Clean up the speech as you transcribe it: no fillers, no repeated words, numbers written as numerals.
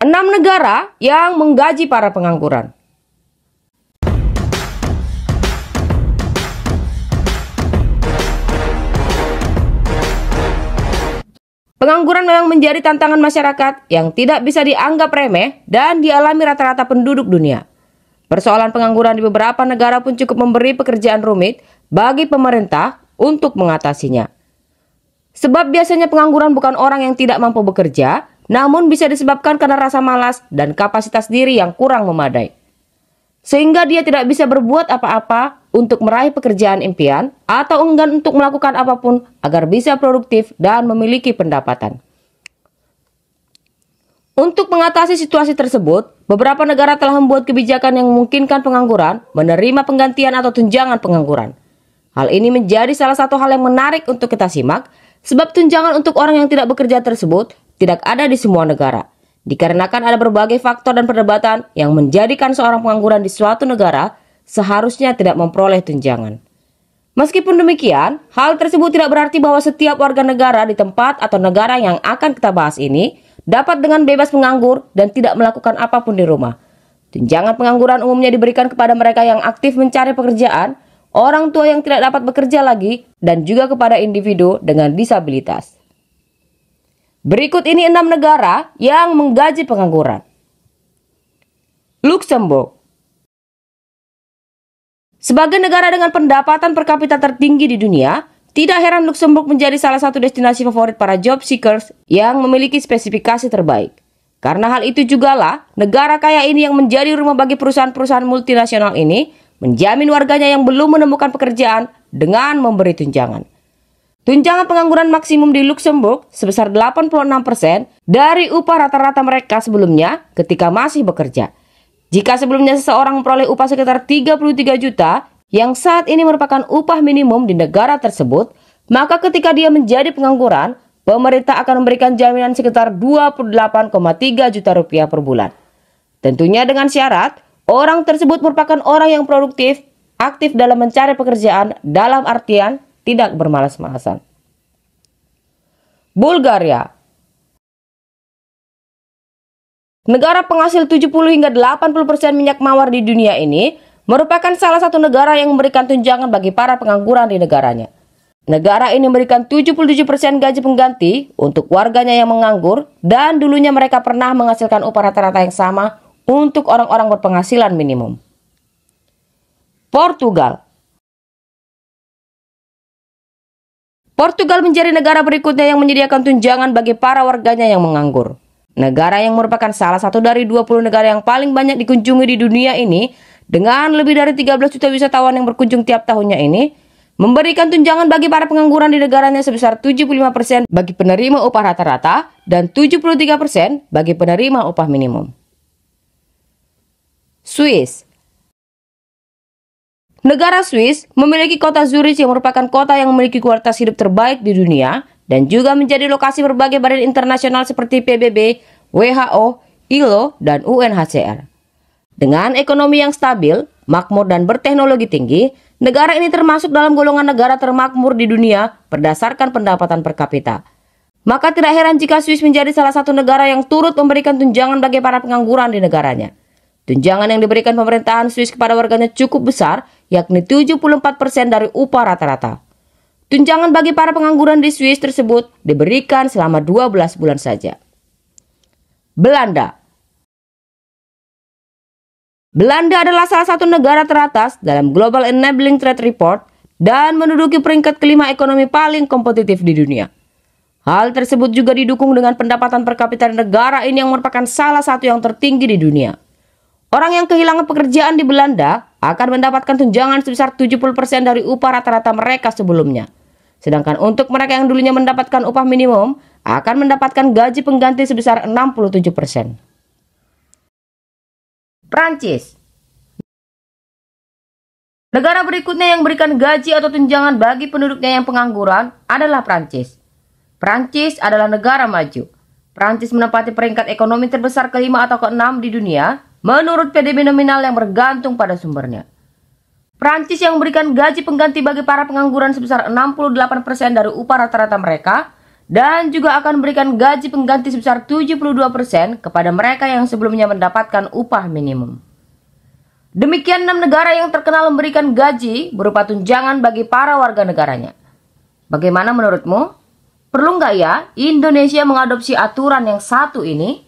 6 negara yang menggaji para pengangguran. Pengangguran memang menjadi tantangan masyarakat yang tidak bisa dianggap remeh dan dialami rata-rata penduduk dunia. Persoalan pengangguran di beberapa negara pun cukup memberi pekerjaan rumit bagi pemerintah untuk mengatasinya. Sebab biasanya pengangguran bukan orang yang tidak mampu bekerja, namun bisa disebabkan karena rasa malas dan kapasitas diri yang kurang memadai. Sehingga dia tidak bisa berbuat apa-apa untuk meraih pekerjaan impian atau enggan untuk melakukan apapun agar bisa produktif dan memiliki pendapatan. Untuk mengatasi situasi tersebut, beberapa negara telah membuat kebijakan yang memungkinkan pengangguran menerima penggantian atau tunjangan pengangguran. Hal ini menjadi salah satu hal yang menarik untuk kita simak, sebab tunjangan untuk orang yang tidak bekerja tersebut tidak ada di semua negara. Dikarenakan ada berbagai faktor dan perdebatan yang menjadikan seorang pengangguran di suatu negara seharusnya tidak memperoleh tunjangan. Meskipun demikian, hal tersebut tidak berarti bahwa setiap warga negara di tempat atau negara yang akan kita bahas ini dapat dengan bebas menganggur dan tidak melakukan apapun di rumah. Tunjangan pengangguran umumnya diberikan kepada mereka yang aktif mencari pekerjaan, orang tua yang tidak dapat bekerja lagi, dan juga kepada individu dengan disabilitas. Berikut ini 6 negara yang menggaji pengangguran. Luxembourg. Sebagai negara dengan pendapatan per kapita tertinggi di dunia, tidak heran Luxembourg menjadi salah satu destinasi favorit para job seekers yang memiliki spesifikasi terbaik. Karena hal itu jugalah, negara kaya ini yang menjadi rumah bagi perusahaan-perusahaan multinasional ini menjamin warganya yang belum menemukan pekerjaan dengan memberi tunjangan. Tunjangan pengangguran maksimum di Luxembourg sebesar 86% dari upah rata-rata mereka sebelumnya ketika masih bekerja. Jika sebelumnya seseorang memperoleh upah sekitar 33 juta, yang saat ini merupakan upah minimum di negara tersebut, maka ketika dia menjadi pengangguran, pemerintah akan memberikan jaminan sekitar 28,3 juta rupiah per bulan. Tentunya dengan syarat, orang tersebut merupakan orang yang produktif, aktif dalam mencari pekerjaan dalam artian tidak bermalas-malasan. Bulgaria. Negara penghasil 70 hingga 80% minyak mawar di dunia ini merupakan salah satu negara yang memberikan tunjangan bagi para pengangguran di negaranya. Negara ini memberikan 77% gaji pengganti untuk warganya yang menganggur dan dulunya mereka pernah menghasilkan upah rata-rata yang sama untuk orang-orang berpenghasilan minimum. Portugal. Portugal menjadi negara berikutnya yang menyediakan tunjangan bagi para warganya yang menganggur. Negara yang merupakan salah satu dari 20 negara yang paling banyak dikunjungi di dunia ini, dengan lebih dari 13 juta wisatawan yang berkunjung tiap tahunnya ini, memberikan tunjangan bagi para pengangguran di negaranya sebesar 75% bagi penerima upah rata-rata dan 73% bagi penerima upah minimum. Swiss. Negara Swiss memiliki kota Zurich yang merupakan kota yang memiliki kualitas hidup terbaik di dunia dan juga menjadi lokasi berbagai badan internasional seperti PBB, WHO, ILO, dan UNHCR. Dengan ekonomi yang stabil, makmur dan berteknologi tinggi, negara ini termasuk dalam golongan negara termakmur di dunia berdasarkan pendapatan per kapita. Maka tidak heran jika Swiss menjadi salah satu negara yang turut memberikan tunjangan bagi para pengangguran di negaranya. Tunjangan yang diberikan pemerintahan Swiss kepada warganya cukup besar, yakni 74% dari upah rata-rata. Tunjangan bagi para pengangguran di Swiss tersebut diberikan selama 12 bulan saja. Belanda. Belanda adalah salah satu negara teratas dalam Global Enabling Trade Report dan menduduki peringkat kelima ekonomi paling kompetitif di dunia. Hal tersebut juga didukung dengan pendapatan per kapita negara ini yang merupakan salah satu yang tertinggi di dunia. Orang yang kehilangan pekerjaan di Belanda akan mendapatkan tunjangan sebesar 70% dari upah rata-rata mereka sebelumnya. Sedangkan untuk mereka yang dulunya mendapatkan upah minimum akan mendapatkan gaji pengganti sebesar 67%. Prancis. Negara berikutnya yang memberikan gaji atau tunjangan bagi penduduknya yang pengangguran adalah Prancis. Prancis adalah negara maju. Prancis menempati peringkat ekonomi terbesar kelima atau keenam di dunia menurut PDB nominal yang bergantung pada sumbernya. Prancis yang memberikan gaji pengganti bagi para pengangguran sebesar 68% dari upah rata-rata mereka dan juga akan memberikan gaji pengganti sebesar 72% kepada mereka yang sebelumnya mendapatkan upah minimum. Demikian 6 negara yang terkenal memberikan gaji berupa tunjangan bagi para warga negaranya. Bagaimana menurutmu? Perlu nggak ya Indonesia mengadopsi aturan yang satu ini?